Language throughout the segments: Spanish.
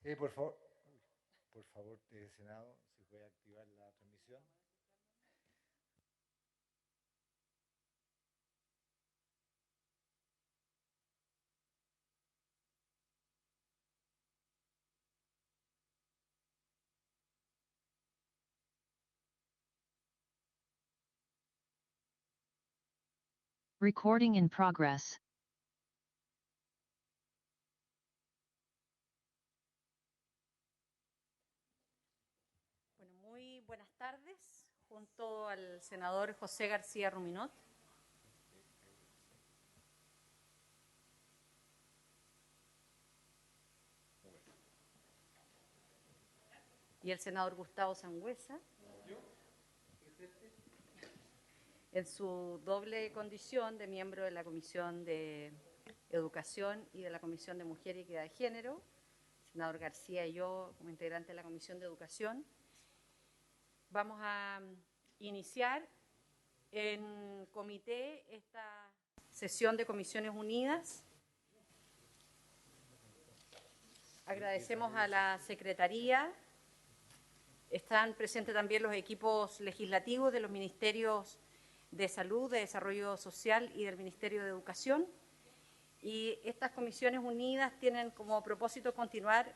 Por favor, Senado, si puede activar la transmisión. Recording in progress. Bueno, muy buenas tardes, junto al senador José García Ruminot. Y el senador Gustavo Sangüesa, en su doble condición de miembro de la Comisión de Educación y de la Comisión de Mujer y Equidad de Género, el senador García y yo como integrante de la Comisión de Educación. Vamos a iniciar en comité esta sesión de Comisiones Unidas. Agradecemos a la Secretaría. Están presentes también los equipos legislativos de los Ministerios de Salud, de Desarrollo Social y del Ministerio de Educación. Y estas Comisiones Unidas tienen como propósito continuar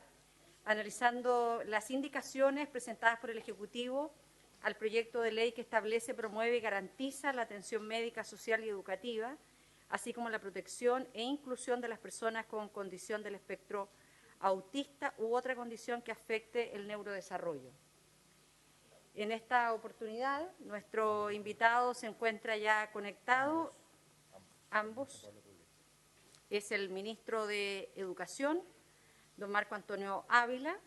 analizando las indicaciones presentadas por el Ejecutivo al proyecto de ley que establece, promueve y garantiza la atención médica, social y educativa, así como la protección e inclusión de las personas con condición del espectro autista u otra condición que afecte el neurodesarrollo. En esta oportunidad, nuestro invitado se encuentra ya conectado, ambos. Es el ministro de Educación, don Marco Antonio Ávila,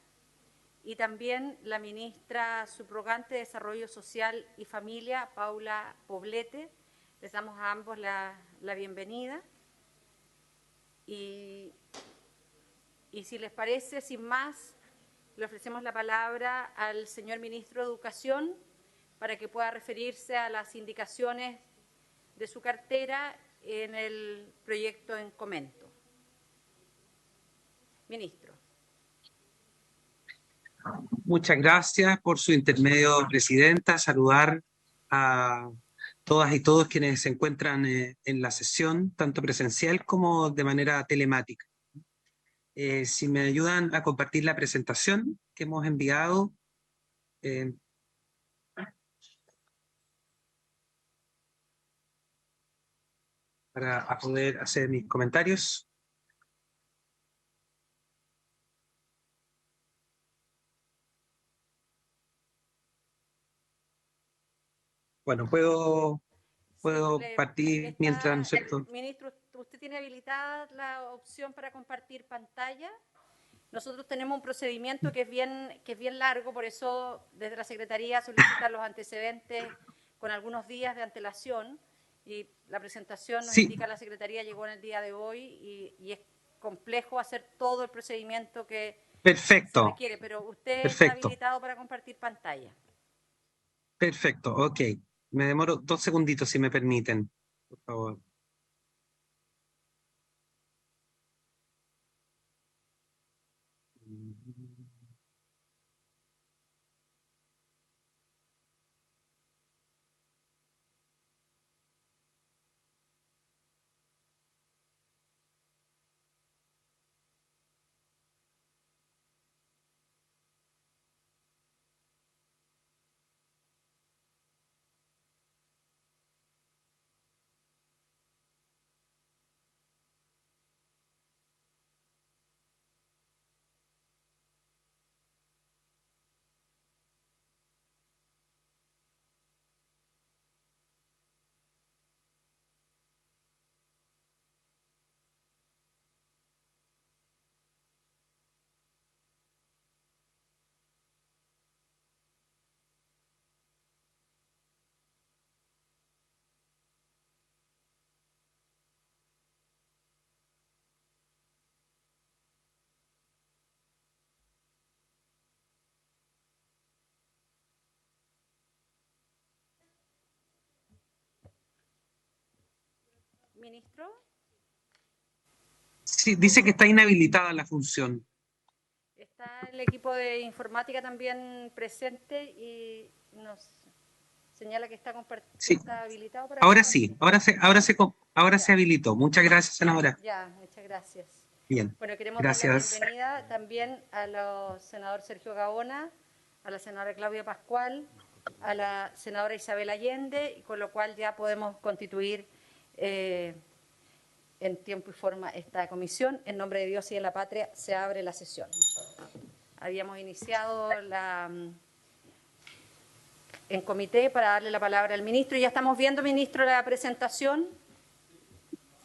y también la ministra subrogante de Desarrollo Social y Familia, Paula Poblete. Les damos a ambos la bienvenida. Y si les parece, sin más, le ofrecemos la palabra al señor ministro de Educación para que pueda referirse a las indicaciones de su cartera en el proyecto en comento. Ministro. Muchas gracias por su intermedio, Presidenta. Saludar a todas y todos quienes se encuentran en la sesión, tanto presencial como de manera telemática. Si me ayudan a compartir la presentación que hemos enviado. Para poder hacer mis comentarios. Bueno, puedo partir mientras, ¿no es cierto? Ministro, ¿usted tiene habilitada la opción para compartir pantalla? Nosotros tenemos un procedimiento que es bien largo, por eso desde la Secretaría solicitan los antecedentes con algunos días de antelación, y la presentación nos indica la Secretaría llegó en el día de hoy y es complejo hacer todo el procedimiento que se requiere, pero usted está habilitado para compartir pantalla. Perfecto, ok. Me demoro 2 segunditos si me permiten, por favor. Ministro. Sí, dice que está inhabilitada la función. Está el equipo de informática también presente y nos señala que está, Sí. está habilitado para Ahora compartir. sí, ahora se habilitó. Muchas gracias, senadora. Ya, muchas gracias. Bien, Bueno, queremos dar la gracias. bienvenida también a los senador Sergio Gaona, a la senadora Claudia Pascual, a la senadora Isabel Allende, y con lo cual ya podemos constituir en tiempo y forma esta comisión. En nombre de Dios y de la patria se abre la sesión. Habíamos iniciado en comité para darle la palabra al ministro. Ya estamos viendo, ministro, la presentación.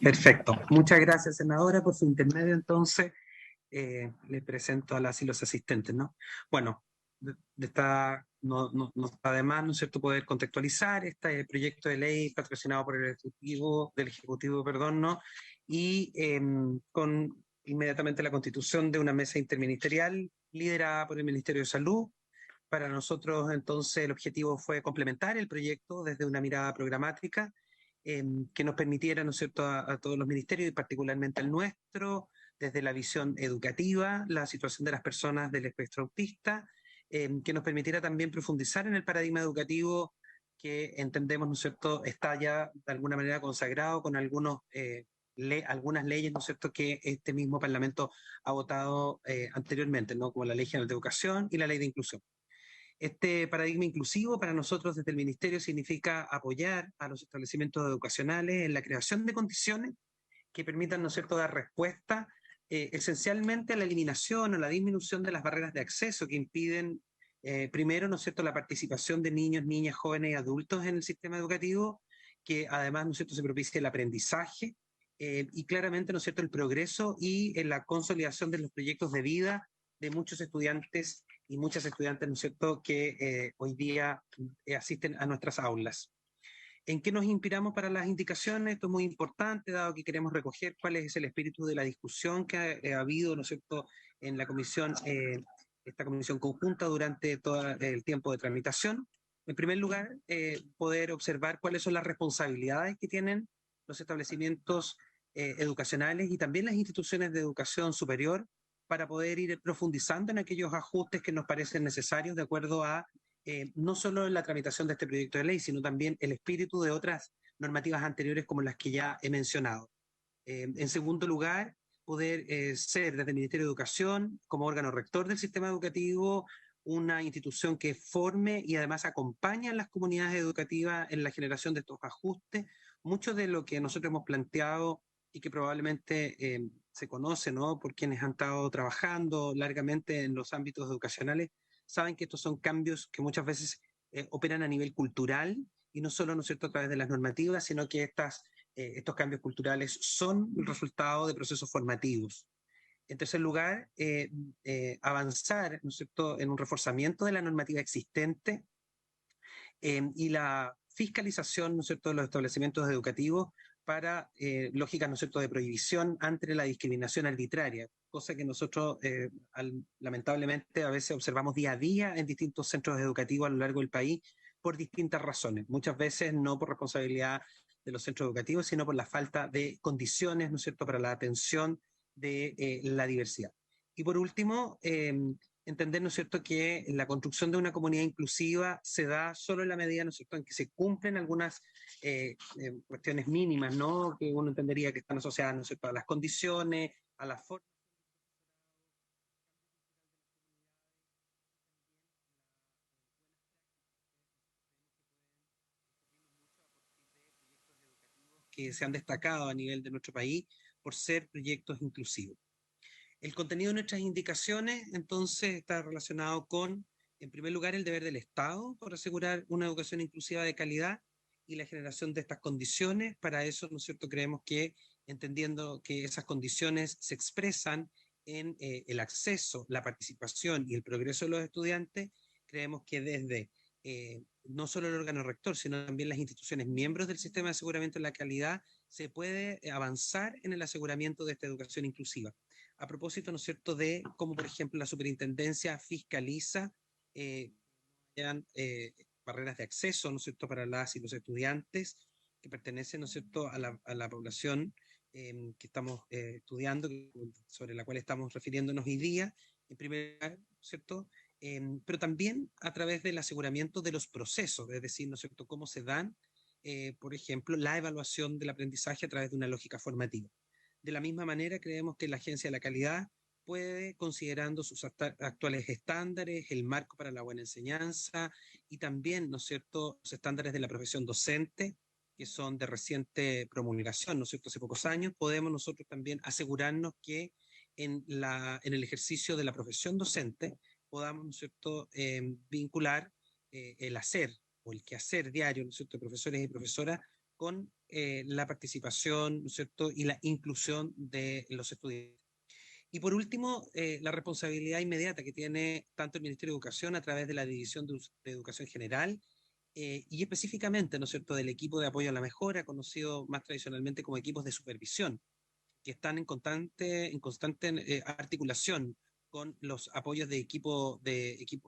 Perfecto. Muchas gracias, senadora, por su intermedio. Entonces, le presento a las y los asistentes, ¿no? Bueno, no está de más, ¿no es cierto?, poder contextualizar este proyecto de ley patrocinado por el Ejecutivo, perdón, ¿no? Y con inmediatamente la constitución de una mesa interministerial liderada por el Ministerio de Salud. Para nosotros, entonces, el objetivo fue complementar el proyecto desde una mirada programática que nos permitiera, ¿no es cierto?, a todos los ministerios y particularmente al nuestro, desde la visión educativa, la situación de las personas del espectro autista, que nos permitiera también profundizar en el paradigma educativo que entendemos, ¿no es cierto?, está ya de alguna manera consagrado con algunas leyes, ¿no es cierto?, que este mismo Parlamento ha votado anteriormente, ¿no?, como la Ley General de Educación y la Ley de Inclusión. Este paradigma inclusivo para nosotros desde el Ministerio significa apoyar a los establecimientos educacionales en la creación de condiciones que permitan, ¿no es cierto?, dar respuesta esencialmente a la eliminación o la disminución de las barreras de acceso que impiden, primero, ¿no es cierto?, la participación de niños, niñas, jóvenes y adultos en el sistema educativo, que además, ¿no es cierto?, se propicie el aprendizaje y claramente, ¿no es cierto?, el progreso y la consolidación de los proyectos de vida de muchos estudiantes y muchas estudiantes, ¿no es cierto?, que hoy día asisten a nuestras aulas. ¿En qué nos inspiramos para las indicaciones? Esto es muy importante, dado que queremos recoger cuál es el espíritu de la discusión que ha habido, ¿no es cierto?, en la comisión, esta comisión conjunta durante todo el tiempo de tramitación. En primer lugar, poder observar cuáles son las responsabilidades que tienen los establecimientos educacionales y también las instituciones de educación superior para poder ir profundizando en aquellos ajustes que nos parecen necesarios de acuerdo a no solo en la tramitación de este proyecto de ley, sino también el espíritu de otras normativas anteriores como las que ya he mencionado. En segundo lugar, poder ser desde el Ministerio de Educación, como órgano rector del sistema educativo, una institución que forme y además acompaña a las comunidades educativas en la generación de estos ajustes. Mucho de lo que nosotros hemos planteado y que probablemente se conoce, ¿no?, por quienes han estado trabajando largamente en los ámbitos educacionales, saben que estos son cambios que muchas veces operan a nivel cultural y no solo, ¿no es cierto?, a través de las normativas, sino que estos cambios culturales son el resultado de procesos formativos. En tercer lugar, avanzar, ¿no es cierto?, en un reforzamiento de la normativa existente y la fiscalización, ¿no es cierto?, de los establecimientos educativos para lógicas, ¿no es cierto?, de prohibición ante la discriminación arbitraria, cosa que nosotros lamentablemente a veces observamos día a día en distintos centros educativos a lo largo del país por distintas razones, muchas veces no por responsabilidad de los centros educativos, sino por la falta de condiciones, ¿no es cierto?, para la atención de la diversidad. Y por último, entender, ¿no es cierto?, que la construcción de una comunidad inclusiva se da solo en la medida, ¿no es cierto?, en que se cumplen algunas cuestiones mínimas, ¿no?, que uno entendería que están asociadas, ¿no es cierto?, a las condiciones, a las formas. Que se han destacado a nivel de nuestro país por ser proyectos inclusivos. El contenido de nuestras indicaciones, entonces, está relacionado con, en primer lugar, el deber del Estado por asegurar una educación inclusiva de calidad y la generación de estas condiciones. Para eso, ¿no es cierto?, creemos que, entendiendo que esas condiciones se expresan en el acceso, la participación y el progreso de los estudiantes, creemos que desde no solo el órgano rector, sino también las instituciones miembros del sistema de aseguramiento de la calidad, se puede avanzar en el aseguramiento de esta educación inclusiva. A propósito, ¿no es cierto?, de cómo, por ejemplo, la superintendencia fiscaliza barreras de acceso, ¿no es cierto?, para las y los estudiantes que pertenecen, ¿no es cierto?, a la población que estamos estudiando, sobre la cual estamos refiriéndonos hoy día. En primer lugar, ¿cierto? Pero también a través del aseguramiento de los procesos, es decir, ¿no es cierto?, cómo se dan, por ejemplo, la evaluación del aprendizaje a través de una lógica formativa. De la misma manera, creemos que la Agencia de la Calidad puede, considerando sus actuales estándares, el marco para la buena enseñanza y también, ¿no es cierto?, los estándares de la profesión docente, que son de reciente promulgación, ¿no es cierto?, hace pocos años, podemos nosotros también asegurarnos que en el ejercicio de la profesión docente podamos, ¿no es cierto?, vincular el hacer o el quehacer diario, ¿no es cierto?, de profesores y profesoras con la participación, ¿no es cierto?, y la inclusión de los estudiantes. Y por último, la responsabilidad inmediata que tiene tanto el Ministerio de Educación a través de la División de Educación General y específicamente, ¿no es cierto?, del equipo de apoyo a la mejora, conocido más tradicionalmente como equipos de supervisión, que están en constante articulación con los apoyos de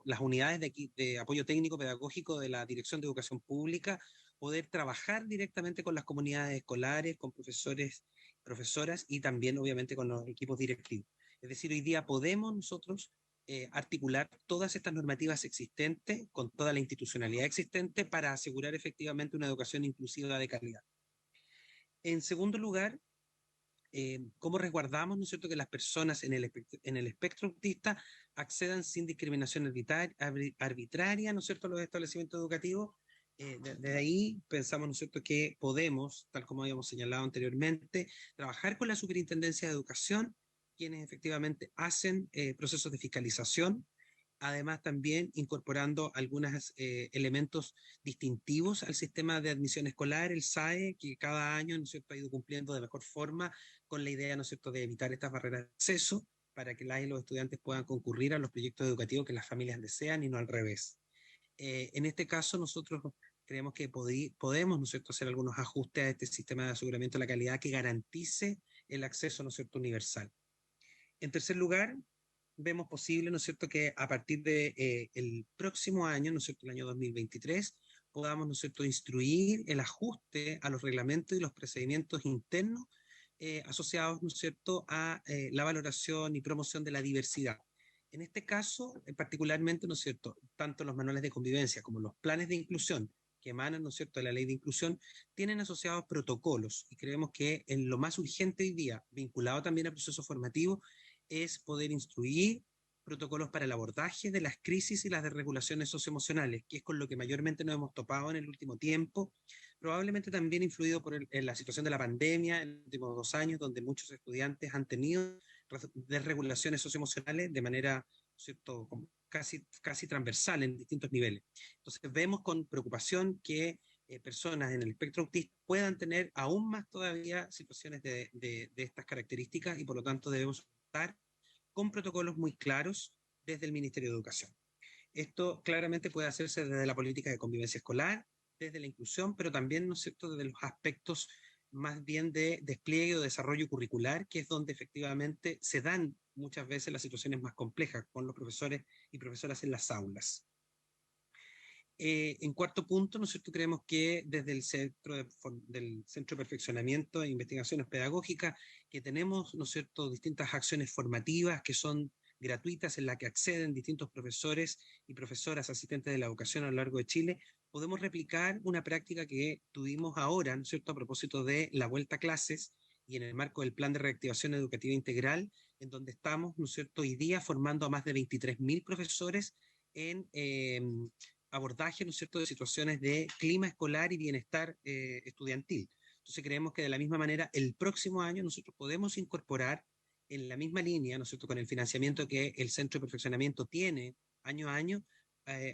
las unidades de apoyo técnico pedagógico de la Dirección de Educación Pública, poder trabajar directamente con las comunidades escolares, con profesores, profesoras y también obviamente con los equipos directivos. Es decir, hoy día podemos nosotros articular todas estas normativas existentes con toda la institucionalidad existente para asegurar efectivamente una educación inclusiva de calidad. En segundo lugar, cómo resguardamos, ¿no es cierto?, que las personas en el espectro autista accedan sin discriminación arbitraria, ¿no es cierto?, a los establecimientos educativos. Desde ahí pensamos, ¿no es cierto?, que podemos, tal como habíamos señalado anteriormente, trabajar con la Superintendencia de Educación, quienes efectivamente hacen procesos de fiscalización, además también incorporando algunos elementos distintivos al sistema de admisión escolar, el SAE, que cada año, ¿no es cierto?, ha ido cumpliendo de mejor forma con la idea, ¿no es cierto?, de evitar estas barreras de acceso para que las y los estudiantes puedan concurrir a los proyectos educativos que las familias desean y no al revés. En este caso, nosotros creemos que podemos, ¿no es cierto?, hacer algunos ajustes a este sistema de aseguramiento de la calidad que garantice el acceso, ¿no es cierto?, universal. En tercer lugar, vemos posible, ¿no es cierto?, que a partir de el próximo año, ¿no es cierto?, el año 2023, podamos, ¿no es cierto?, instruir el ajuste a los reglamentos y los procedimientos internos asociados, ¿no es cierto?, a la valoración y promoción de la diversidad. En este caso, particularmente, ¿no es cierto?, tanto los manuales de convivencia como los planes de inclusión que emanan, ¿no es cierto?, de la ley de inclusión, tienen asociados protocolos y creemos que en lo más urgente hoy día, vinculado también al proceso formativo, es poder instruir protocolos para el abordaje de las crisis y las desregulaciones socioemocionales, que es con lo que mayormente nos hemos topado en el último tiempo, probablemente también influido por la situación de la pandemia en los últimos 2 años, donde muchos estudiantes han tenido desregulaciones socioemocionales de manera, ¿cierto?, casi transversal en distintos niveles. Entonces vemos con preocupación que personas en el espectro autista puedan tener aún más todavía situaciones de estas características y por lo tanto debemos estar con protocolos muy claros desde el Ministerio de Educación. Esto claramente puede hacerse desde la política de convivencia escolar, desde la inclusión, pero también, ¿no es cierto?, desde los aspectos más bien de despliegue o desarrollo curricular, que es donde efectivamente se dan muchas veces las situaciones más complejas con los profesores y profesoras en las aulas. En cuarto punto, ¿no es cierto?, creemos que desde el del Centro de Perfeccionamiento e Investigaciones Pedagógicas, que tenemos, ¿no es cierto?, distintas acciones formativas que son gratuitas en las que acceden distintos profesores y profesoras asistentes de la educación a lo largo de Chile, podemos replicar una práctica que tuvimos ahora, ¿no es cierto?, a propósito de la vuelta a clases y en el marco del Plan de Reactivación Educativa Integral, en donde estamos, ¿no es cierto?, hoy día formando a más de 23.000 profesores en abordaje, ¿no es cierto?, de situaciones de clima escolar y bienestar estudiantil. Entonces creemos que de la misma manera el próximo año nosotros podemos incorporar en la misma línea, ¿no es cierto?, con el financiamiento que el Centro de Perfeccionamiento tiene año a año,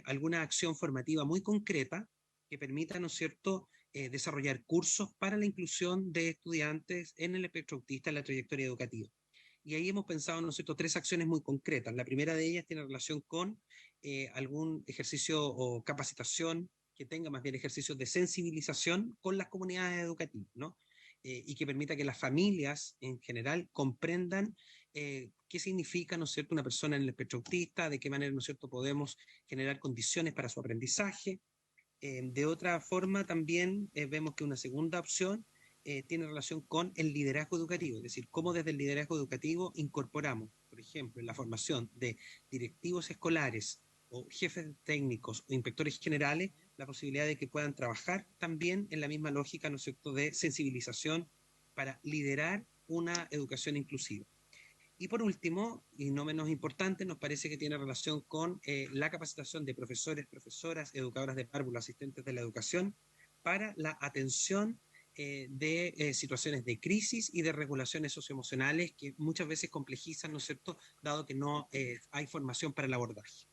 alguna acción formativa muy concreta que permita, ¿no es cierto?, desarrollar cursos para la inclusión de estudiantes en el espectro autista en la trayectoria educativa. Y ahí hemos pensado, ¿no es cierto?, 3 acciones muy concretas. La primera de ellas tiene relación con algún ejercicio o capacitación que tenga más bien ejercicios de sensibilización con las comunidades educativas, ¿no? Y que permita que las familias en general comprendan qué significa, ¿no es cierto?, una persona en el espectro autista, de qué manera, ¿no es cierto?, podemos generar condiciones para su aprendizaje. De otra forma, también vemos que una segunda opción tiene relación con el liderazgo educativo, es decir, cómo desde el liderazgo educativo incorporamos, por ejemplo, en la formación de directivos escolares o jefes técnicos o inspectores generales, la posibilidad de que puedan trabajar también en la misma lógica, ¿no es cierto?, de sensibilización para liderar una educación inclusiva. Y por último, y no menos importante, nos parece que tiene relación con la capacitación de profesores, profesoras, educadoras de párvulo, asistentes de la educación, para la atención de situaciones de crisis y de regulaciones socioemocionales que muchas veces complejizan, ¿no es cierto?, dado que no hay formación para el abordaje.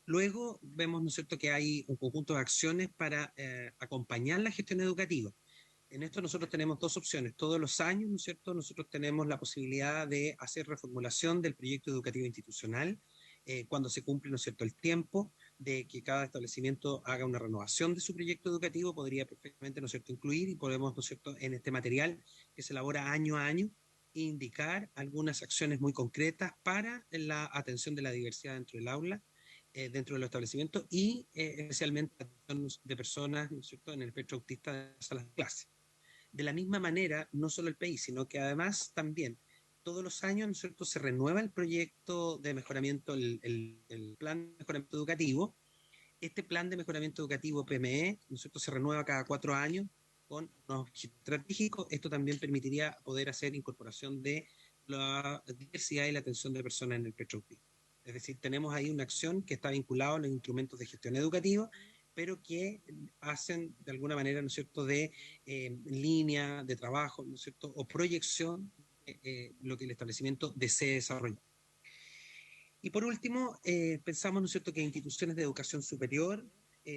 Luego vemos, ¿no es cierto?, que hay un conjunto de acciones para acompañar la gestión educativa. En esto nosotros tenemos dos opciones. Todos los años, ¿no es cierto?, nosotros tenemos la posibilidad de hacer reformulación del proyecto educativo institucional cuando se cumple, ¿no es cierto?, el tiempo de que cada establecimiento haga una renovación de su proyecto educativo, podría perfectamente, ¿no es cierto?, incluir, y podemos, ¿no es cierto?, en este material que se elabora año a año, indicar algunas acciones muy concretas para la atención de la diversidad dentro del aula, dentro de los establecimientos y especialmente de personas, ¿no es cierto?, en el espectro autista de las salas de clase. De la misma manera, no solo el país, sino que además también todos los años, ¿no es cierto?, se renueva el proyecto de mejoramiento, el plan de mejoramiento educativo. Este plan de mejoramiento educativo PME, ¿no es cierto?, se renueva cada 4 años con unos objetivos estratégicos. Esto también permitiría poder hacer incorporación de la diversidad y la atención de personas en el espectro autista. Es decir, tenemos ahí una acción que está vinculada a los instrumentos de gestión educativa, pero que hacen de alguna manera, ¿no es cierto?, de línea de trabajo, ¿no es cierto?, o proyección de lo que el establecimiento desee desarrollar. Y por último, pensamos, ¿no es cierto?, que instituciones de educación superior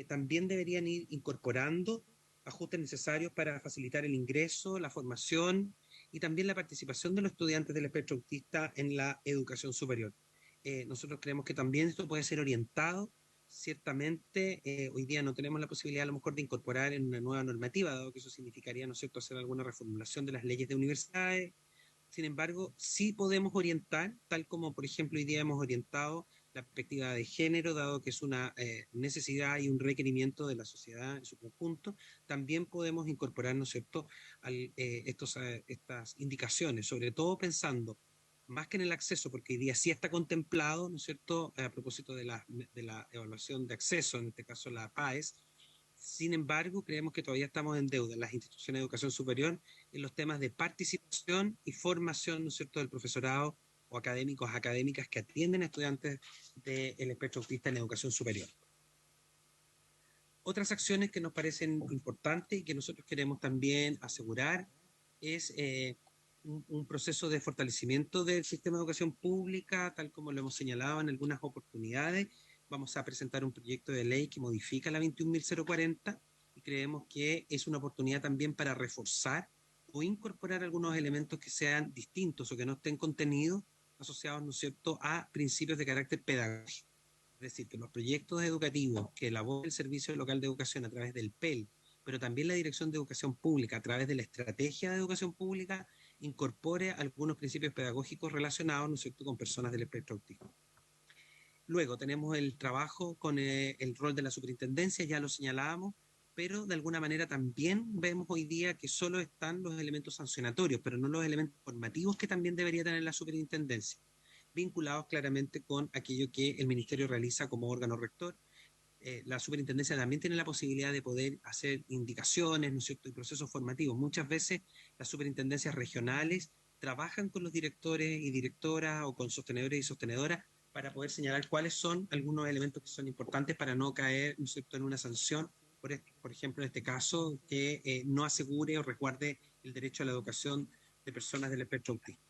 también deberían ir incorporando ajustes necesarios para facilitar el ingreso, la formación y también la participación de los estudiantes del espectro autista en la educación superior. Nosotros creemos que también esto puede ser orientado. Ciertamente, hoy día no tenemos la posibilidad a lo mejor de incorporar en una nueva normativa, dado que eso significaría, ¿no es cierto?, hacer alguna reformulación de las leyes de universidades. Sin embargo, sí podemos orientar, tal como por ejemplo hoy día hemos orientado la perspectiva de género, dado que es una necesidad y un requerimiento de la sociedad en su conjunto, también podemos incorporar, ¿no es cierto?, estas indicaciones, sobre todo pensando más que en el acceso, porque hoy día sí está contemplado, ¿no es cierto?, a propósito de la evaluación de acceso, en este caso la PAES. Sin embargo, creemos que todavía estamos en deuda en las instituciones de educación superior en los temas de participación y formación, ¿no es cierto?, del profesorado o académicos, académicas que atienden a estudiantes del espectro autista en educación superior. Otras acciones que nos parecen importantes y que nosotros queremos también asegurar es un proceso de fortalecimiento del sistema de educación pública, tal como lo hemos señalado en algunas oportunidades. Vamos a presentar un proyecto de ley que modifica la 21.040 y creemos que es una oportunidad también para reforzar o incorporar algunos elementos que sean distintos o que no estén contenidos asociados, ¿no es cierto?, a principios de carácter pedagógico. Es decir, que los proyectos educativos que elabora el Servicio Local de Educación a través del PEL, pero también la Dirección de Educación Pública a través de la Estrategia de Educación Pública, incorpore algunos principios pedagógicos relacionados, ¿no es cierto?, con personas del espectro autista. Luego tenemos el trabajo con el rol de la superintendencia, ya lo señalábamos, pero de alguna manera también vemos hoy día que solo están los elementos sancionatorios, pero no los elementos formativos que también debería tener la superintendencia, vinculados claramente con aquello que el Ministerio realiza como órgano rector. La superintendencia también tiene la posibilidad de poder hacer indicaciones, ¿no es cierto?, y procesos formativos. Muchas veces las superintendencias regionales trabajan con los directores y directoras o con sostenedores y sostenedoras para poder señalar cuáles son algunos elementos que son importantes para no caer, ¿no es cierto?, en una sanción, por ejemplo, en este caso, que no asegure o resguarde el derecho a la educación de personas del espectro autista.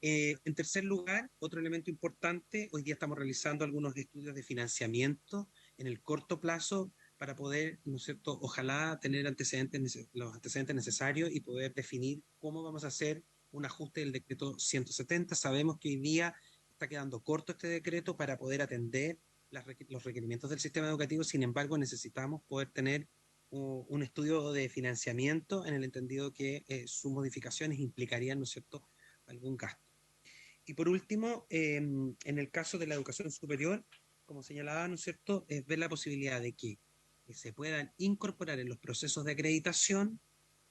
En tercer lugar, otro elemento importante, hoy día estamos realizando algunos estudios de financiamiento en el corto plazo para poder, ¿no es cierto?, ojalá tener los antecedentes necesarios y poder definir cómo vamos a hacer un ajuste del decreto 170. Sabemos que hoy día está quedando corto este decreto para poder atender los requerimientos del sistema educativo. Sin embargo, necesitamos poder tener un estudio de financiamiento en el entendido que sus modificaciones implicarían, ¿no es cierto?, algún gasto. Y por último, en el caso de la educación superior, como señalaba, ¿no es cierto?, es ver la posibilidad de que se puedan incorporar en los procesos de acreditación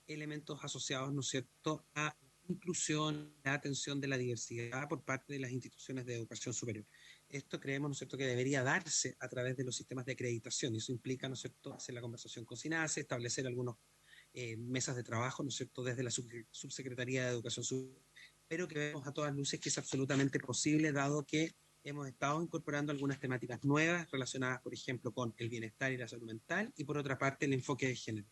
elementos asociados, ¿no es cierto?, a inclusión, la atención de la diversidad por parte de las instituciones de educación superior. Esto creemos, ¿no es cierto?, que debería darse a través de los sistemas de acreditación, y eso implica, ¿no es cierto?, hacer la conversación con SINASE, establecer algunos mesas de trabajo, ¿no es cierto?, desde la Subsecretaría de Educación Superior, pero que vemos a todas luces que es absolutamente posible, dado que hemos estado incorporando algunas temáticas nuevas relacionadas, por ejemplo, con el bienestar y la salud mental, y por otra parte, el enfoque de género.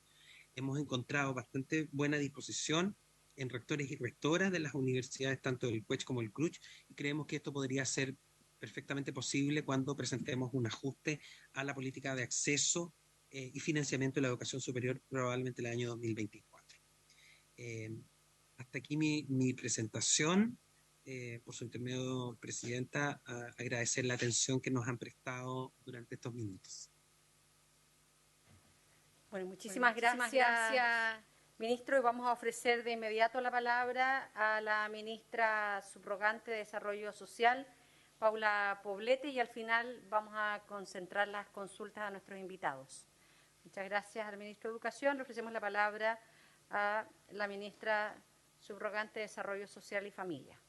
Hemos encontrado bastante buena disposición en rectores y rectoras de las universidades, tanto del CUECH como el CRUCH, y creemos que esto podría ser perfectamente posible cuando presentemos un ajuste a la política de acceso y financiamiento de la educación superior, probablemente el año 2024. Hasta aquí mi presentación. Por su intermedio, Presidenta, agradecer la atención que nos han prestado durante estos minutos. Bueno, muchísimas gracias, ministro, y vamos a ofrecer de inmediato la palabra a la ministra subrogante de Desarrollo Social, Paula Poblete, y al final vamos a concentrar las consultas a nuestros invitados. Muchas gracias al ministro de Educación. Le ofrecemos la palabra a la ministra subrogante de Desarrollo Social y Familia.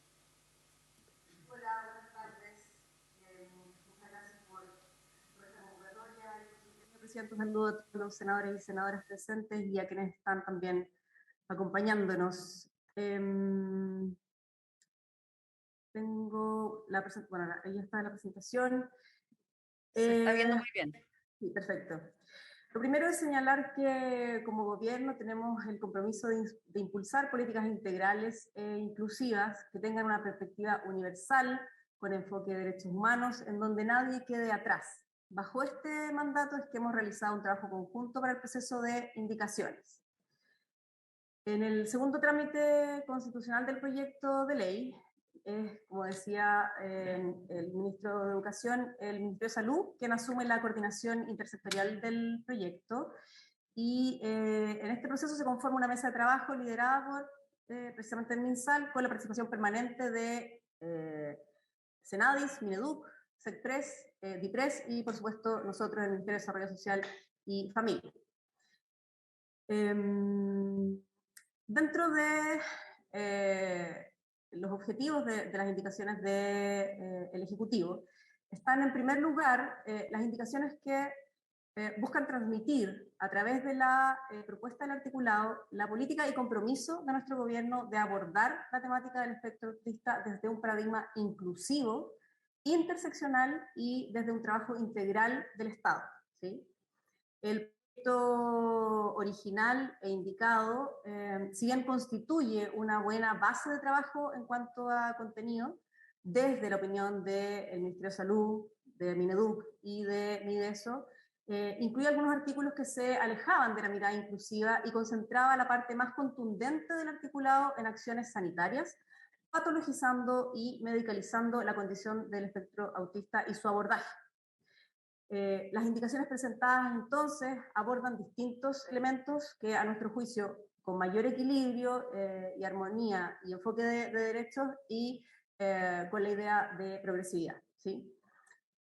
Hola, buenas tardes. Muchas gracias por esta convocatoria. Señor presidente, un saludo a todos los senadores y senadoras presentes y a quienes están también acompañándonos. Tengo la presentación, bueno, ahí está la presentación. Se está viendo muy bien. Sí, perfecto. Lo primero es señalar que como gobierno tenemos el compromiso de impulsar políticas integrales e inclusivas que tengan una perspectiva universal con enfoque de derechos humanos, en donde nadie quede atrás. Bajo este mandato es que hemos realizado un trabajo conjunto para el proceso de indicaciones. En el segundo trámite constitucional del proyecto de ley, como decía el ministro de Educación, el Ministerio de Salud, quien asume la coordinación intersectorial del proyecto, y en este proceso se conforma una mesa de trabajo liderada por precisamente el MinSal, con la participación permanente de Senadis, Mineduc, SECPRES, DIPRES y por supuesto nosotros, el Ministerio de Desarrollo Social y Familia. Dentro de los objetivos de las indicaciones del Ejecutivo, están en primer lugar las indicaciones que buscan transmitir a través de la propuesta del articulado la política y compromiso de nuestro gobierno de abordar la temática del espectro autista desde un paradigma inclusivo, interseccional y desde un trabajo integral del Estado, ¿sí? El proyecto original e indicado, si bien constituye una buena base de trabajo en cuanto a contenido, desde la opinión del Ministerio de Salud, de Mineduc y de Mideso, incluye algunos artículos que se alejaban de la mirada inclusiva y concentraba la parte más contundente del articulado en acciones sanitarias, patologizando y medicalizando la condición del espectro autista y su abordaje. Las indicaciones presentadas entonces abordan distintos elementos que a nuestro juicio con mayor equilibrio y armonía y enfoque de derechos y con la idea de progresividad, ¿sí?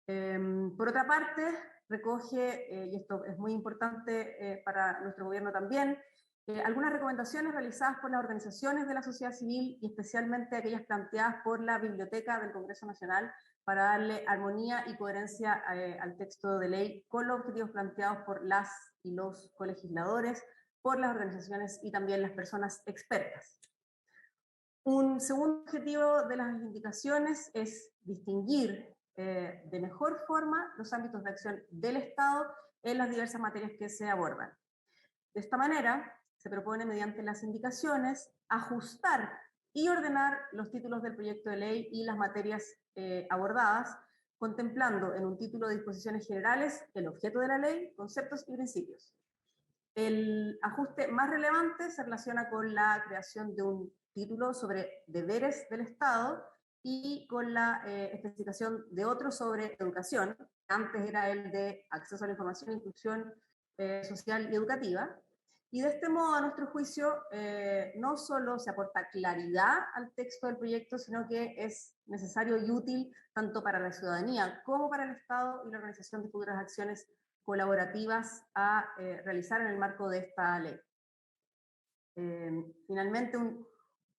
Por otra parte, recoge, y esto es muy importante para nuestro gobierno también, algunas recomendaciones realizadas por las organizaciones de la sociedad civil y especialmente aquellas planteadas por la Biblioteca del Congreso Nacional para darle armonía y coherencia al texto de ley con los objetivos planteados por las y los colegisladores, por las organizaciones y también las personas expertas. Un segundo objetivo de las indicaciones es distinguir de mejor forma los ámbitos de acción del Estado en las diversas materias que se abordan. De esta manera, se propone mediante las indicaciones ajustar y ordenar los títulos del proyecto de ley y las materias abordadas, contemplando en un título de disposiciones generales el objeto de la ley, conceptos y principios. El ajuste más relevante se relaciona con la creación de un título sobre deberes del Estado y con la especificación de otro sobre educación. Antes era el de acceso a la información e inclusión social y educativa. Y de este modo, a nuestro juicio, no solo se aporta claridad al texto del proyecto, sino que es necesario y útil tanto para la ciudadanía como para el Estado y la organización de futuras acciones colaborativas a realizar en el marco de esta ley. Finalmente,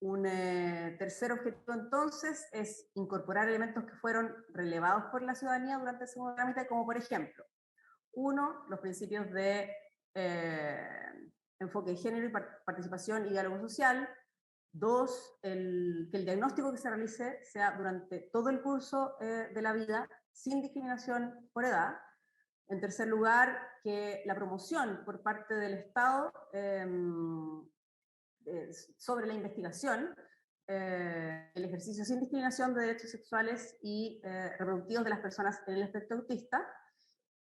un tercer objetivo entonces es incorporar elementos que fueron relevados por la ciudadanía durante el segundo trámite, como por ejemplo, uno, los principios de enfoque de género y participación y diálogo social. Dos, que el diagnóstico que se realice sea durante todo el curso de la vida, sin discriminación por edad. En tercer lugar, que la promoción por parte del Estado sobre la investigación, el ejercicio sin discriminación de derechos sexuales y reproductivos de las personas en el espectro autista,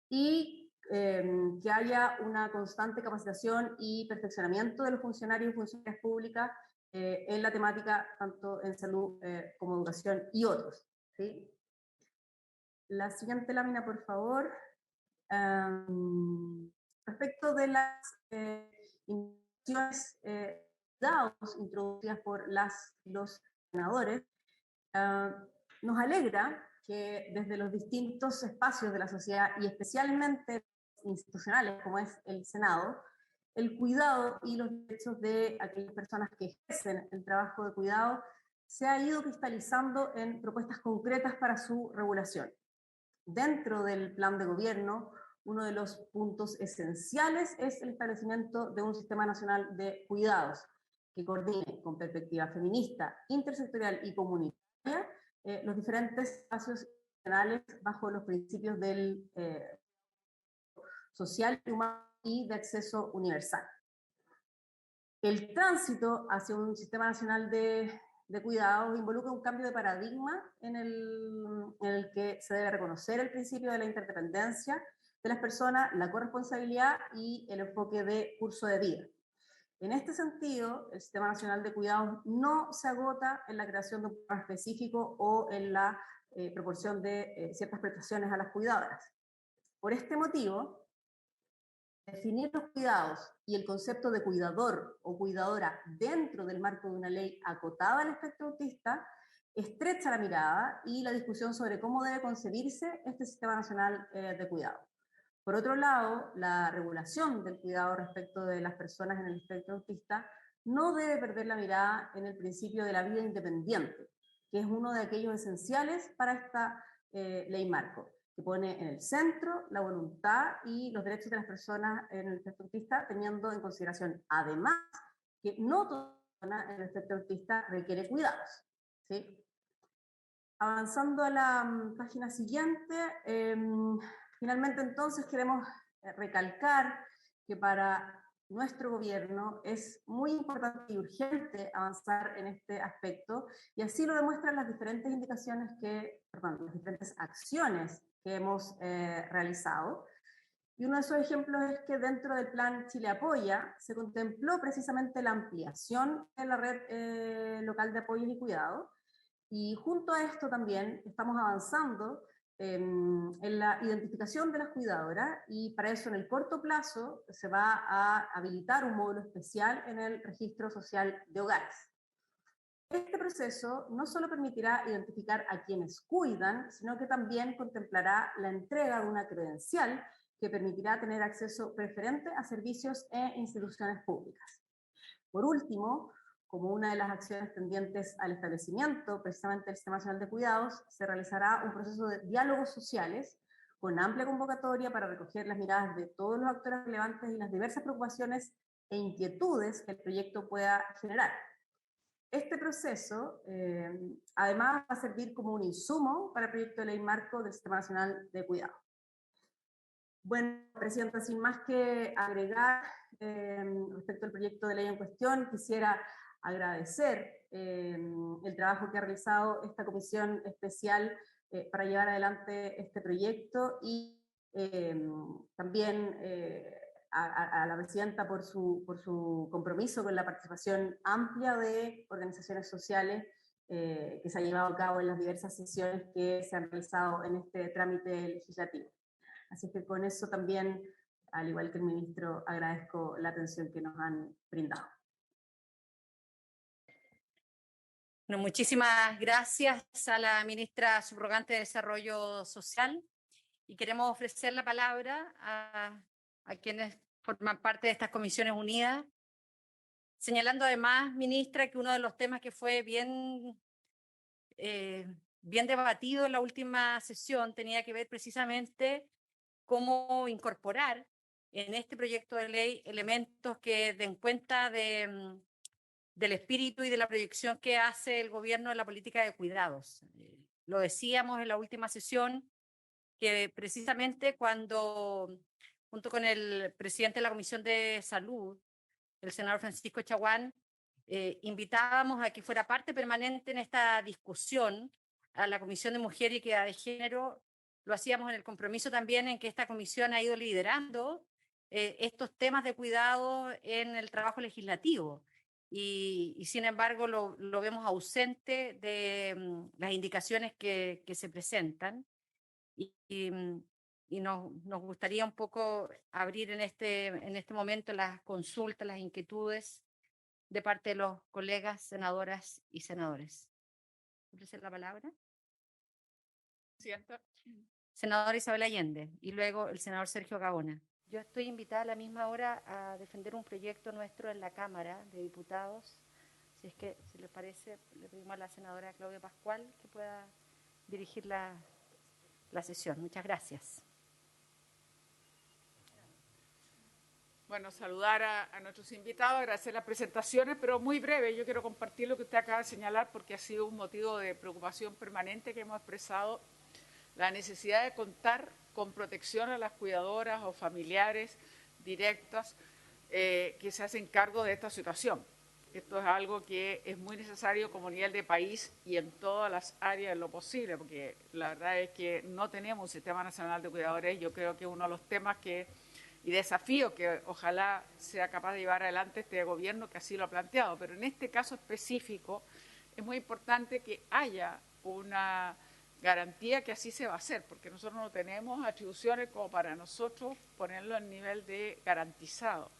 y que haya una constante capacitación y perfeccionamiento de los funcionarios y funcionarias públicas en la temática, tanto en salud como educación y otros. ¿Sí? La siguiente lámina, por favor. Respecto de las instituciones dados introducidas por los senadores, nos alegra que desde los distintos espacios de la sociedad y especialmente institucionales como es el Senado, el cuidado y los derechos de aquellas personas que ejercen el trabajo de cuidado se ha ido cristalizando en propuestas concretas para su regulación. Dentro del plan de gobierno, uno de los puntos esenciales es el establecimiento de un sistema nacional de cuidados que coordine con perspectiva feminista, intersectorial y comunitaria los diferentes espacios nacionales bajo los principios del social, humano y de acceso universal. El tránsito hacia un sistema nacional de cuidados involucra un cambio de paradigma en el que se debe reconocer el principio de la interdependencia de las personas, la corresponsabilidad y el enfoque de curso de vida. En este sentido, el Sistema Nacional de Cuidados no se agota en la creación de un programa específico o en la proporción de ciertas prestaciones a las cuidadoras. Por este motivo, definir los cuidados y el concepto de cuidador o cuidadora dentro del marco de una ley acotada al espectro autista estrecha la mirada y la discusión sobre cómo debe concebirse este Sistema Nacional de Cuidado. Por otro lado, la regulación del cuidado respecto de las personas en el espectro autista no debe perder la mirada en el principio de la vida independiente, que es uno de aquellos esenciales para esta ley marco, que pone en el centro la voluntad y los derechos de las personas en el espectro autista, teniendo en consideración además que no toda persona en el espectro autista requiere cuidados. ¿Sí? Avanzando a la página siguiente, finalmente entonces queremos recalcar que para nuestro gobierno es muy importante y urgente avanzar en este aspecto, y así lo demuestran las diferentes indicaciones las diferentes acciones que hemos realizado. Y uno de esos ejemplos es que dentro del plan Chile Apoya se contempló precisamente la ampliación de la red local de apoyos y cuidados, y junto a esto también estamos avanzando en la identificación de las cuidadoras, y para eso en el corto plazo se va a habilitar un módulo especial en el registro social de hogares. Este proceso no solo permitirá identificar a quienes cuidan, sino que también contemplará la entrega de una credencial que permitirá tener acceso preferente a servicios e instituciones públicas. Por último, como una de las acciones tendientes al establecimiento precisamente del Sistema Nacional de Cuidados, se realizará un proceso de diálogos sociales con amplia convocatoria para recoger las miradas de todos los actores relevantes y las diversas preocupaciones e inquietudes que el proyecto pueda generar. Este proceso, además, va a servir como un insumo para el proyecto de ley marco del Sistema Nacional de Cuidados. Bueno, Presidenta, sin más que agregar respecto al proyecto de ley en cuestión, quisiera agradecer el trabajo que ha realizado esta comisión especial para llevar adelante este proyecto, y también a la Presidenta por su compromiso con la participación amplia de organizaciones sociales que se ha llevado a cabo en las diversas sesiones que se han realizado en este trámite legislativo. Así que con eso también, al igual que el ministro, agradezco la atención que nos han brindado. Bueno, muchísimas gracias a la ministra subrogante de Desarrollo Social, y queremos ofrecer la palabra a quienes forman parte de estas comisiones unidas. señalando además, ministra, que uno de los temas que fue bien debatido en la última sesión tenía que ver precisamente cómo incorporar en este proyecto de ley elementos que den cuenta del espíritu y de la proyección que hace el gobierno en la política de cuidados. Lo decíamos en la última sesión, que precisamente cuando, junto con el presidente de la Comisión de Salud, el senador Francisco Chaguán, invitábamos a que fuera parte permanente en esta discusión a la Comisión de Mujer y Equidad de Género. Lo hacíamos en el compromiso también en que esta comisión ha ido liderando estos temas de cuidado en el trabajo legislativo. Y sin embargo lo vemos ausente de las indicaciones que se presentan. Y nos gustaría un poco abrir en este momento las consultas, las inquietudes de parte de los colegas, senadoras y senadores. ¿Ofrecer la palabra? Presidenta. Senadora Isabel Allende y luego el senador Sergio Gaona. Yo estoy invitada a la misma hora a defender un proyecto nuestro en la Cámara de Diputados. Si es que, si les parece, le pedimos a la senadora Claudia Pascual que pueda dirigir la sesión. Muchas gracias. Bueno, saludar a nuestros invitados, agradecer las presentaciones, pero muy breve. Yo quiero compartir lo que usted acaba de señalar porque ha sido un motivo de preocupación permanente que hemos expresado, la necesidad de contar con protección a las cuidadoras o familiares directas que se hacen cargo de esta situación. Esto es algo que es muy necesario como nivel de país y en todas las áreas en lo posible, porque la verdad es que no tenemos un sistema nacional de cuidadores. Yo creo que uno de los temas y desafíos que ojalá sea capaz de llevar adelante este gobierno que así lo ha planteado. Pero en este caso específico es muy importante que haya una garantía que así se va a hacer, porque nosotros no tenemos atribuciones como para nosotros ponerlo en nivel de garantizado,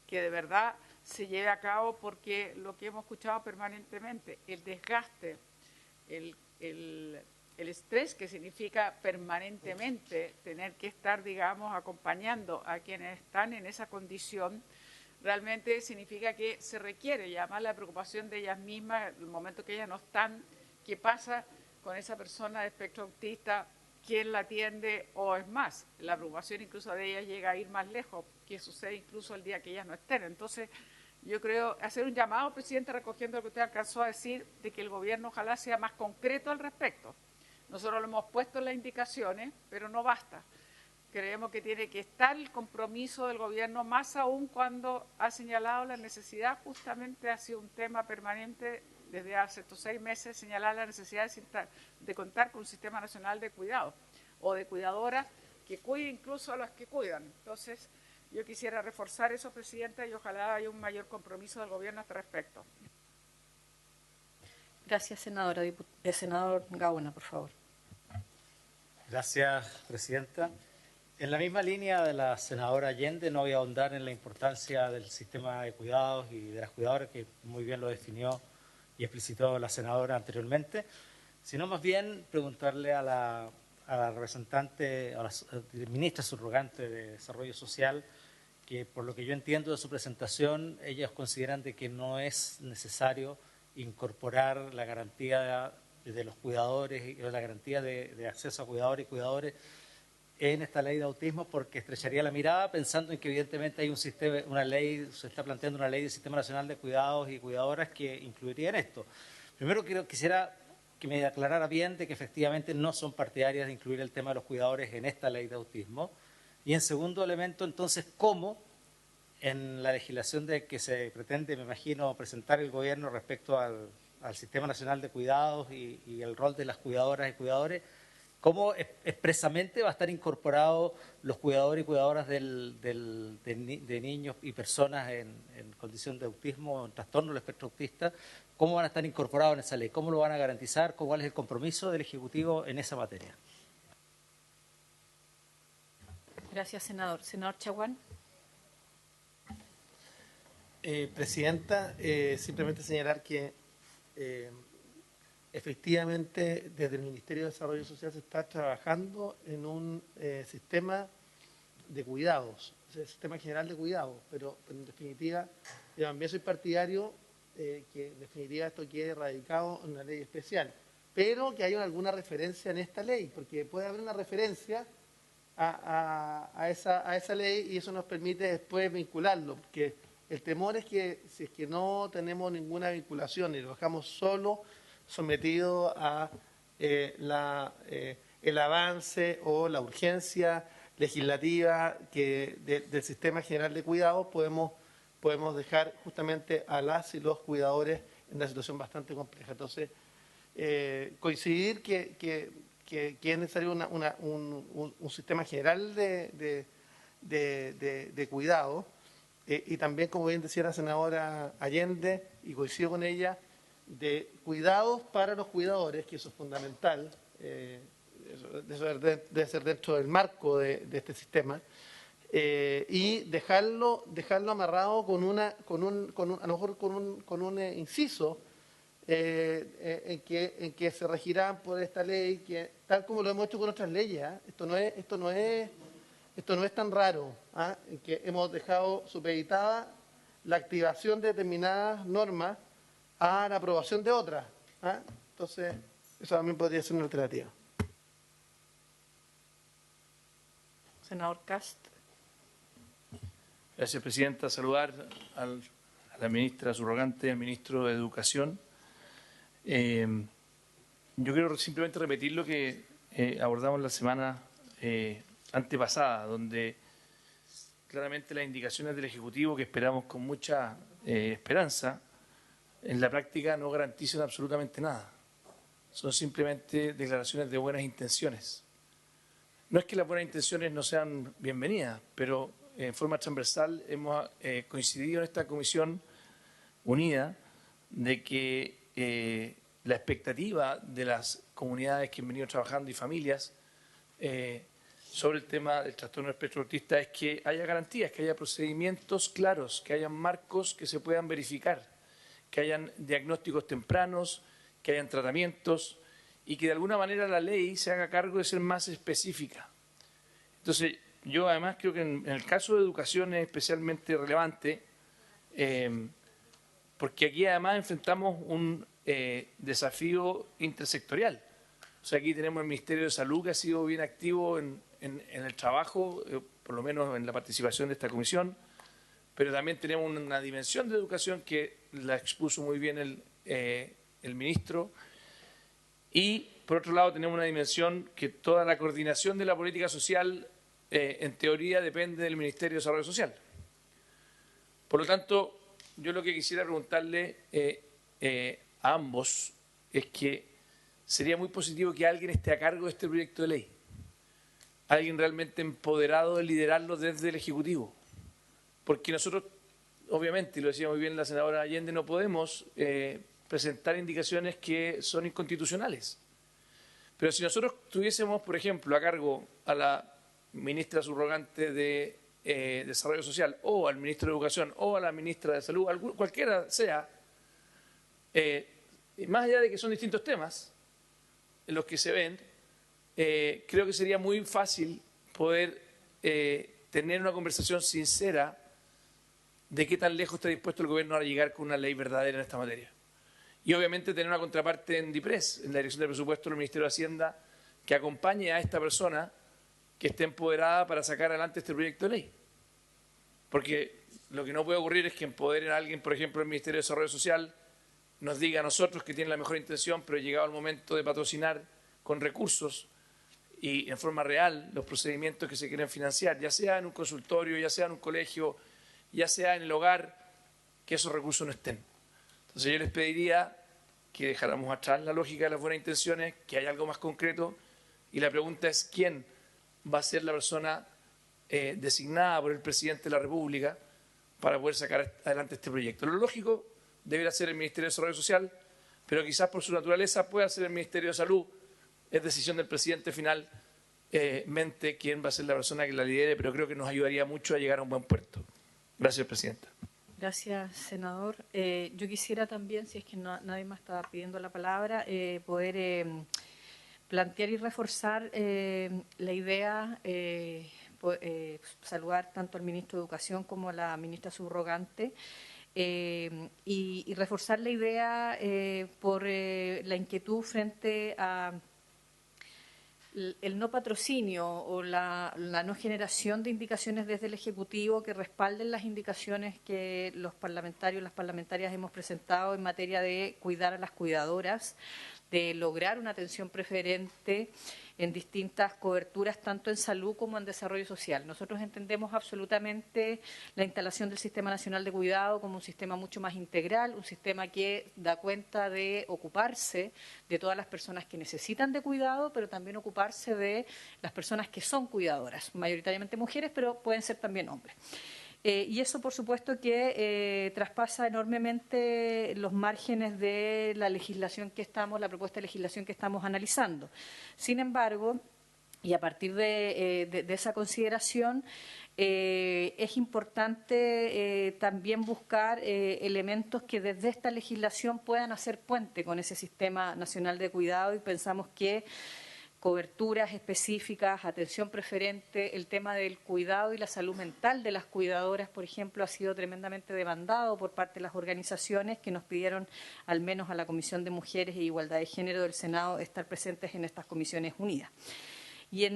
que de verdad se lleve a cabo, porque lo que hemos escuchado permanentemente, el desgaste, el estrés que significa permanentemente tener que estar, digamos, acompañando a quienes están en esa condición, realmente significa que se requiere, y además la preocupación de ellas mismas, el momento que ellas no están, qué pasa con esa persona de espectro autista, quién la atiende, o es más, la preocupación incluso de ellas llega a ir más lejos, que sucede incluso el día que ellas no estén. Entonces, yo creo hacer un llamado, presidente, recogiendo lo que usted alcanzó a decir, de que el gobierno ojalá sea más concreto al respecto. Nosotros lo hemos puesto en las indicaciones, pero no basta. Creemos que tiene que estar el compromiso del gobierno, más aún cuando ha señalado la necesidad, justamente ha sido un tema permanente desde hace estos 6 meses, señalar la necesidad de contar con un sistema nacional de cuidado o de cuidadoras que cuide incluso a las que cuidan. Entonces, yo quisiera reforzar eso, presidenta, y ojalá haya un mayor compromiso del gobierno a este respecto. Gracias, senadora. Senador Gaona, por favor. Gracias, presidenta. En la misma línea de la senadora Allende, no voy a ahondar en la importancia del sistema de cuidados y de las cuidadoras, que muy bien lo definió y explicitó la senadora anteriormente, sino más bien preguntarle a la representante, a la ministra subrogante de Desarrollo Social, que por lo que yo entiendo de su presentación, ellas consideran de que no es necesario incorporar la garantía de los cuidadores y la garantía de acceso a cuidadores y cuidadores en esta ley de autismo, porque estrecharía la mirada pensando en que evidentemente hay un sistema, una ley, se está planteando una ley del Sistema Nacional de Cuidados y Cuidadoras que incluiría en esto. Primero quisiera que me aclarara bien de que efectivamente no son partidarias de incluir el tema de los cuidadores en esta ley de autismo. Y en segundo elemento, entonces, ¿cómo en la legislación de que se pretende, me imagino, presentar el gobierno respecto al Sistema Nacional de Cuidados y el rol de las cuidadoras y cuidadores, cómo expresamente va a estar incorporado los cuidadores y cuidadoras de niños y personas en condición de autismo o en trastorno del espectro autista? ¿Cómo van a estar incorporados en esa ley? ¿Cómo lo van a garantizar? ¿Cuál es el compromiso del Ejecutivo en esa materia? Gracias, senador. Senador Chaguán. Presidenta, simplemente señalar que efectivamente desde el Ministerio de Desarrollo Social se está trabajando en un sistema de cuidados, sistema general de cuidados, pero en definitiva Yo también soy partidario que en definitiva esto quede erradicado en una ley especial, pero que haya alguna referencia en esta ley, porque puede haber una referencia a esa ley y eso nos permite después vincularlo, porque el temor es que si es que no tenemos ninguna vinculación y lo dejamos solo sometido a el avance o la urgencia legislativa del Sistema General de Cuidados, podemos dejar justamente a las y los cuidadores en una situación bastante compleja. Entonces, coincidir que es necesario un sistema general de cuidado y también, como bien decía la senadora Allende, y coincido con ella, de cuidados para los cuidadores, que eso es fundamental, eso debe ser dentro del marco de este sistema, y dejarlo amarrado a lo mejor con un inciso en que se regirán por esta ley, que tal como lo hemos hecho con otras leyes, esto no es tan raro, en que hemos dejado supeditada la activación de determinadas normas a la aprobación de otras. Entonces, eso también podría ser una alternativa. Senador Cast. Gracias, Presidenta. Saludar a la ministra subrogante y al ministro de Educación. Yo quiero simplemente repetir lo que abordamos la semana antepasada, donde claramente las indicaciones del Ejecutivo, que esperamos con mucha esperanza, en la práctica no garantizan absolutamente nada. Son simplemente declaraciones de buenas intenciones. No es que las buenas intenciones no sean bienvenidas, pero en forma transversal hemos coincidido en esta comisión unida de que la expectativa de las comunidades que han venido trabajando y familias sobre el tema del trastorno del espectro autista es que haya garantías, que haya procedimientos claros, que haya marcos que se puedan verificar, que hayan diagnósticos tempranos, que hayan tratamientos y que de alguna manera la ley se haga cargo de ser más específica. Entonces, yo además creo que en el caso de educación es especialmente relevante porque aquí además enfrentamos un desafío intersectorial. O sea, aquí tenemos el Ministerio de Salud que ha sido bien activo en el trabajo, por lo menos en la participación de esta comisión, pero también tenemos una dimensión de educación que la expuso muy bien el ministro. Y, por otro lado, tenemos una dimensión que toda la coordinación de la política social, en teoría, depende del Ministerio de Desarrollo Social. Por lo tanto, yo lo que quisiera preguntarle a ambos es que sería muy positivo que alguien esté a cargo de este proyecto de ley, alguien realmente empoderado de liderarlo desde el Ejecutivo, porque nosotros, obviamente, y lo decía muy bien la senadora Allende, no podemos presentar indicaciones que son inconstitucionales. Pero si nosotros tuviésemos, por ejemplo, a cargo a la ministra subrogante de Desarrollo Social o al ministro de Educación o a la ministra de Salud, cualquiera sea, más allá de que son distintos temas en los que se ven, creo que sería muy fácil poder tener una conversación sincera de qué tan lejos está dispuesto el gobierno a llegar con una ley verdadera en esta materia. Y obviamente tener una contraparte en DIPRES, en la Dirección de Presupuesto del Ministerio de Hacienda, que acompañe a esta persona que esté empoderada para sacar adelante este proyecto de ley. Porque lo que no puede ocurrir es que empoderen a alguien, por ejemplo, el Ministerio de Desarrollo Social, nos diga a nosotros que tiene la mejor intención, pero llegado el momento de patrocinar con recursos y en forma real los procedimientos que se quieren financiar, ya sea en un consultorio, ya sea en un colegio, ya sea en el hogar, que esos recursos no estén. Entonces yo les pediría que dejáramos atrás la lógica de las buenas intenciones, que haya algo más concreto, y la pregunta es quién va a ser la persona designada por el presidente de la República para poder sacar adelante este proyecto. Lo lógico debería ser el Ministerio de Desarrollo Social, pero quizás por su naturaleza pueda ser el Ministerio de Salud. Es decisión del presidente finalmente quién va a ser la persona que la lidere, pero creo que nos ayudaría mucho a llegar a un buen puerto. Gracias, Presidenta. Gracias, senador. Yo quisiera también, si es que nadie más está pidiendo la palabra, poder plantear y reforzar la idea, saludar tanto al ministro de Educación como a la ministra subrogante, y reforzar la idea por la inquietud frente a el no patrocinio o la no generación de indicaciones desde el Ejecutivo que respalden las indicaciones que los parlamentarios y las parlamentarias hemos presentado en materia de cuidar a las cuidadoras, de lograr una atención preferente en distintas coberturas, tanto en salud como en desarrollo social. Nosotros entendemos absolutamente la instalación del Sistema Nacional de Cuidado como un sistema mucho más integral, un sistema que da cuenta de ocuparse de todas las personas que necesitan de cuidado, pero también ocuparse de las personas que son cuidadoras, mayoritariamente mujeres, pero pueden ser también hombres. Y eso, por supuesto, que traspasa enormemente los márgenes de la legislación la propuesta de legislación que estamos analizando. Sin embargo, y a partir de esa consideración, es importante también buscar elementos que desde esta legislación puedan hacer puente con ese Sistema Nacional de Cuidado, y pensamos que coberturas específicas, atención preferente, el tema del cuidado y la salud mental de las cuidadoras, por ejemplo, ha sido tremendamente demandado por parte de las organizaciones que nos pidieron, al menos a la Comisión de Mujeres e Igualdad de Género del Senado, estar presentes en estas comisiones unidas. Y,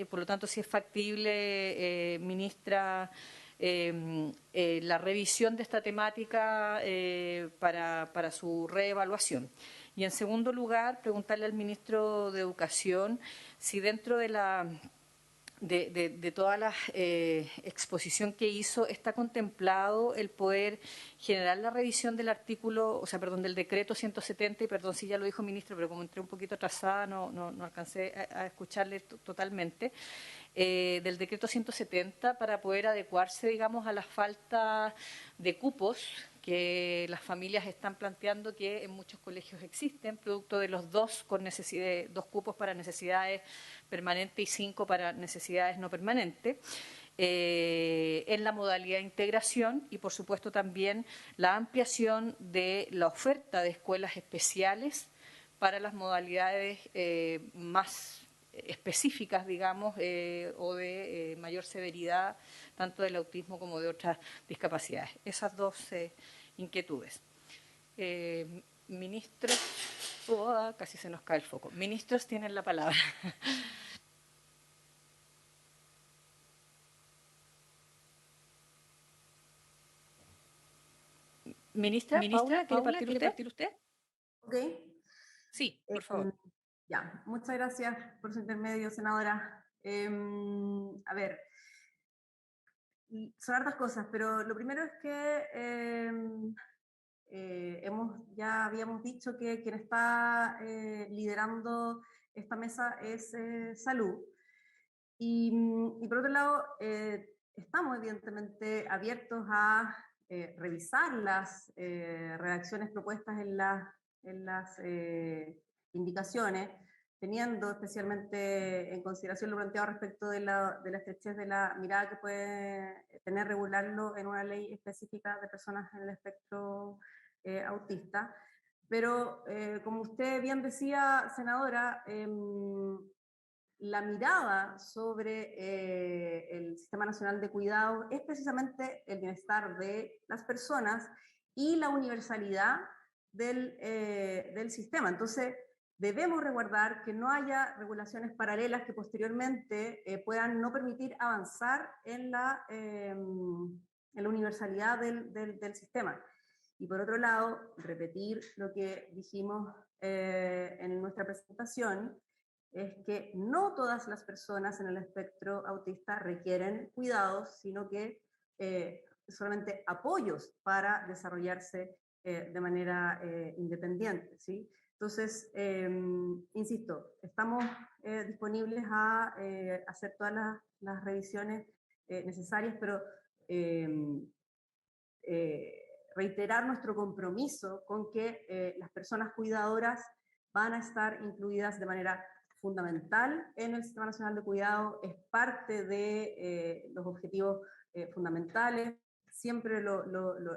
por lo tanto, si es factible, ministra, la revisión de esta temática para su reevaluación. Y, en segundo lugar, preguntarle al ministro de Educación si dentro de toda la exposición que hizo está contemplado el poder generar la revisión del del decreto 170, y perdón si ya lo dijo ministro, pero como entré un poquito atrasada no alcancé a escucharle totalmente, del decreto 170 para poder adecuarse, digamos, a la falta de cupos que las familias están planteando que en muchos colegios existen, producto de los dos cupos para necesidades permanentes y 5 para necesidades no permanentes, en la modalidad de integración, y por supuesto también la ampliación de la oferta de escuelas especiales para las modalidades más específicas, digamos, o de mayor severidad, tanto del autismo como de otras discapacidades. Esas dos inquietudes. Ministros, casi se nos cae el foco. Ministros tienen la palabra. Ministra, Paula, ¿quiere partir usted? Ok. Sí, por favor. Ya, muchas gracias por su intermedio, senadora. A ver, son hartas cosas, pero lo primero es que ya habíamos dicho que quien está liderando esta mesa es Salud. Y por otro lado, estamos evidentemente abiertos a revisar las redacciones propuestas en las indicaciones, teniendo especialmente en consideración lo planteado respecto de la estrechez de la mirada que puede tener regularlo en una ley específica de personas en el espectro autista. Pero, como usted bien decía, senadora, la mirada sobre el Sistema Nacional de Cuidado es precisamente el bienestar de las personas y la universalidad del sistema. Entonces, debemos resguardar que no haya regulaciones paralelas que posteriormente puedan no permitir avanzar en la universalidad del sistema. Y por otro lado, repetir lo que dijimos en nuestra presentación, es que no todas las personas en el espectro autista requieren cuidados, sino que solamente apoyos para desarrollarse de manera independiente, ¿sí? Entonces, insisto, estamos disponibles a hacer todas las revisiones necesarias, pero reiterar nuestro compromiso con que las personas cuidadoras van a estar incluidas de manera fundamental en el Sistema Nacional de Cuidado, es parte de los objetivos fundamentales. Siempre lo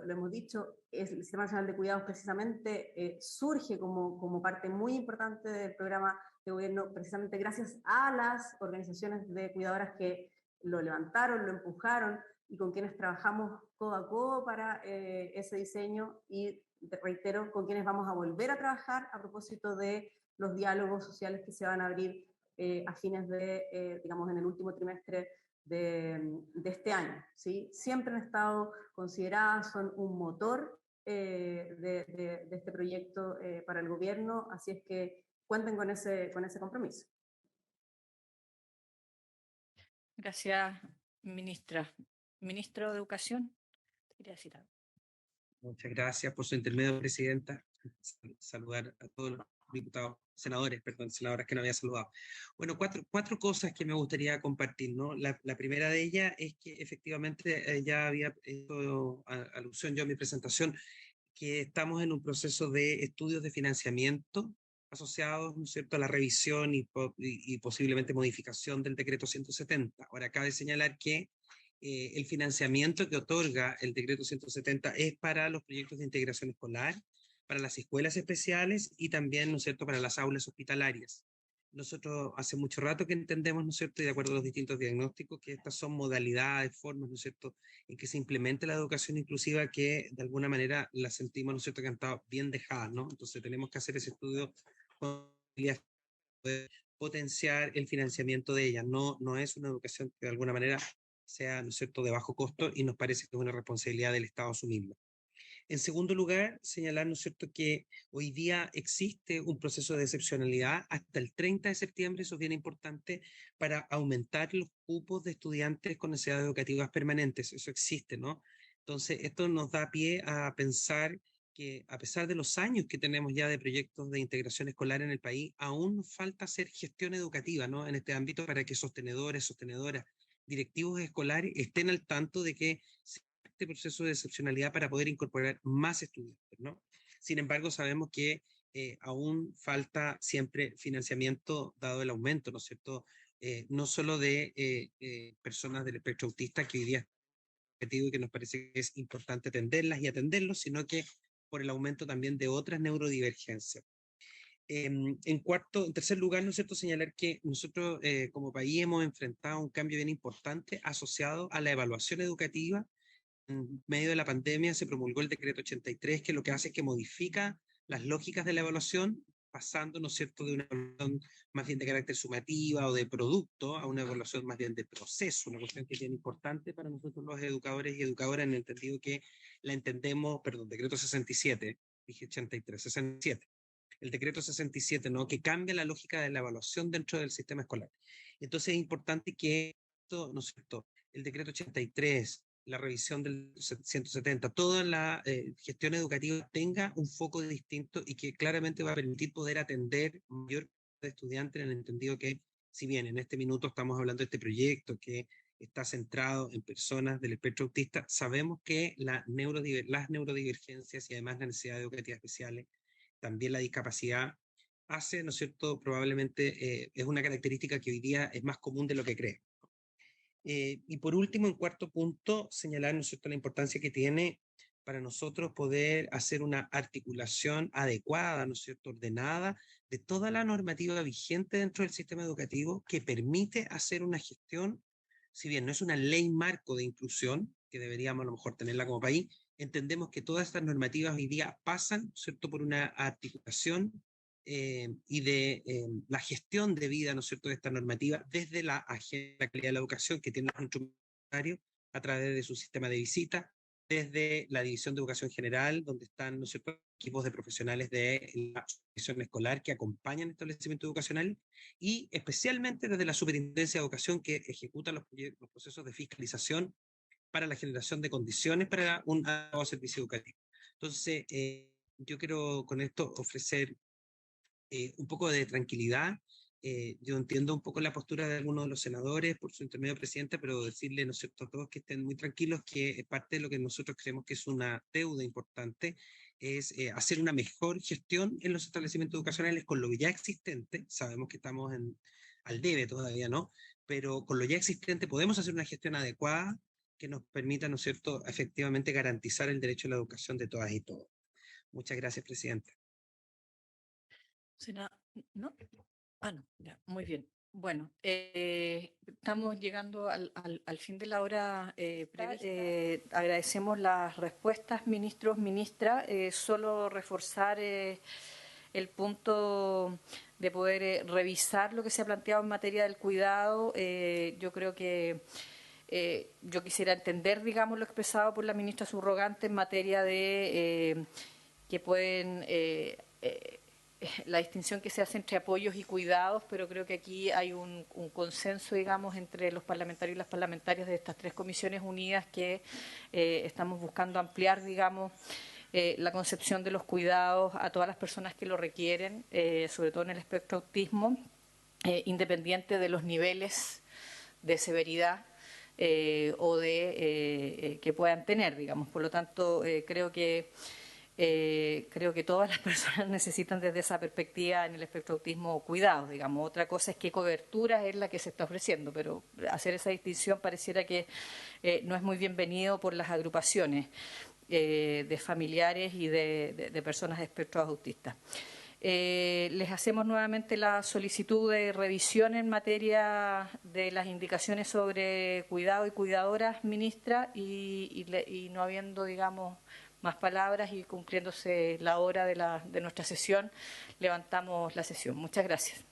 hemos dicho, el Sistema Nacional de Cuidados precisamente surge como parte muy importante del programa de gobierno, precisamente gracias a las organizaciones de cuidadoras que lo levantaron, lo empujaron, y con quienes trabajamos codo a codo para ese diseño, y reitero, con quienes vamos a volver a trabajar a propósito de los diálogos sociales que se van a abrir a fines de, digamos, en el último trimestre de este año, ¿sí? Siempre han estado consideradas, son un motor de este proyecto para el gobierno, así es que cuenten con ese compromiso. Gracias, ministra. Ministro de Educación, quería decir algo. Muchas gracias por su intermedio, presidenta. Saludar a todos los diputados, senadoras que no había saludado. Bueno, cuatro cosas que me gustaría compartir, ¿no? La primera de ellas es que efectivamente ya había hecho alusión yo en mi presentación, que estamos en un proceso de estudios de financiamiento asociados, ¿no es cierto?, a la revisión y posiblemente modificación del decreto 170. Ahora, cabe señalar que el financiamiento que otorga el decreto 170 es para los proyectos de integración escolar, para las escuelas especiales y también, ¿no es cierto?, para las aulas hospitalarias. Nosotros hace mucho rato que entendemos, ¿no es cierto?, y de acuerdo a los distintos diagnósticos, que estas son modalidades, formas, ¿no es cierto?, en que se implementa la educación inclusiva que de alguna manera la sentimos, ¿no es cierto?, que han estado bien dejadas, ¿no? Entonces tenemos que hacer ese estudio con poder potenciar el financiamiento de ellas. No es una educación que de alguna manera sea, ¿no es cierto?, de bajo costo, y nos parece que es una responsabilidad del Estado asumirla. En segundo lugar, señalar, ¿no es cierto?, que hoy día existe un proceso de excepcionalidad hasta el 30 de septiembre, eso es bien importante, para aumentar los cupos de estudiantes con necesidades educativas permanentes. Eso existe, ¿no? Entonces, esto nos da pie a pensar que a pesar de los años que tenemos ya de proyectos de integración escolar en el país, aún nos falta hacer gestión educativa, ¿no?, en este ámbito, para que sostenedoras, directivos escolares estén al tanto de que este proceso de excepcionalidad para poder incorporar más estudiantes, ¿no? Sin embargo, sabemos que aún falta siempre financiamiento dado el aumento, ¿no es cierto?, no solo de personas del espectro autista, que hoy día es objetivo y que nos parece que es importante atenderlas y atenderlos, sino que por el aumento también de otras neurodivergencias. En tercer lugar, ¿no es cierto?, señalar que nosotros como país hemos enfrentado un cambio bien importante asociado a la evaluación educativa. En medio de la pandemia se promulgó el decreto 83, que lo que hace es que modifica las lógicas de la evaluación, pasando, ¿no es cierto?, de una evaluación más bien de carácter sumativa o de producto a una evaluación más bien de proceso, una cuestión que es bien importante para nosotros los educadores y educadoras, en el entendido que la entendemos, decreto 67, dije 83, 67. El decreto 67, ¿no?, que cambia la lógica de la evaluación dentro del sistema escolar. Entonces es importante que esto, ¿no es cierto?, el decreto 83, la revisión del 170, toda la gestión educativa tenga un foco distinto y que claramente va a permitir poder atender mayor de estudiantes, en el entendido que, si bien en este minuto estamos hablando de este proyecto que está centrado en personas del espectro autista, sabemos que las neurodivergencias y además las necesidades educativas especiales, también la discapacidad, hace, ¿no es cierto?, probablemente es una característica que hoy día es más común de lo que cree. Y por último, en cuarto punto, señalar, ¿no es cierto?, la importancia que tiene para nosotros poder hacer una articulación adecuada, ¿no es cierto?, ordenada, de toda la normativa vigente dentro del sistema educativo, que permite hacer una gestión, si bien no es una ley marco de inclusión, que deberíamos a lo mejor tenerla como país, entendemos que todas estas normativas hoy día pasan, ¿no es cierto?, por una articulación y de la gestión de vida, ¿no es cierto?, de esta normativa desde la Agenda de Calidad de la Educación, que tiene un instrumentario a través de su sistema de visita, desde la División de Educación General, donde están, ¿no es cierto?, equipos de profesionales de la supervisión escolar que acompañan el establecimiento educacional, y especialmente desde la Superintendencia de Educación, que ejecuta los procesos de fiscalización para la generación de condiciones para un adecuado servicio educativo. Entonces, yo quiero con esto ofrecer un poco de tranquilidad. Yo entiendo un poco la postura de algunos de los senadores por su intermedio, presidente, pero decirle, ¿no es cierto?, a todos que estén muy tranquilos, que parte de lo que nosotros creemos que es una deuda importante es hacer una mejor gestión en los establecimientos educacionales con lo ya existente. Sabemos que estamos al debe todavía, ¿no?, pero con lo ya existente podemos hacer una gestión adecuada que nos permita, ¿no es cierto?, efectivamente garantizar el derecho a la educación de todas y todos. Muchas gracias, presidente. ¿No? Ah, no, ya, muy bien. Bueno, estamos llegando al fin de la hora prevista. Agradecemos las respuestas, ministros, ministra. Solo reforzar el punto de poder revisar lo que se ha planteado en materia del cuidado. Yo creo que yo quisiera entender, digamos, lo expresado por la ministra subrogante en materia de que pueden... la distinción que se hace entre apoyos y cuidados, pero creo que aquí hay un consenso, digamos, entre los parlamentarios y las parlamentarias de estas tres comisiones unidas que estamos buscando ampliar, digamos, la concepción de los cuidados a todas las personas que lo requieren, sobre todo en el espectro autismo, independiente de los niveles de severidad o de que puedan tener, digamos. Por lo tanto, creo que todas las personas necesitan desde esa perspectiva en el espectro autismo cuidados, digamos. Otra cosa es qué cobertura es la que se está ofreciendo, pero hacer esa distinción pareciera que no es muy bienvenido por las agrupaciones de familiares y de personas de espectros autistas. Les hacemos nuevamente la solicitud de revisión en materia de las indicaciones sobre cuidado y cuidadoras, ministra, y no habiendo, digamos, más palabras y cumpliéndose la hora de nuestra sesión, levantamos la sesión. Muchas gracias.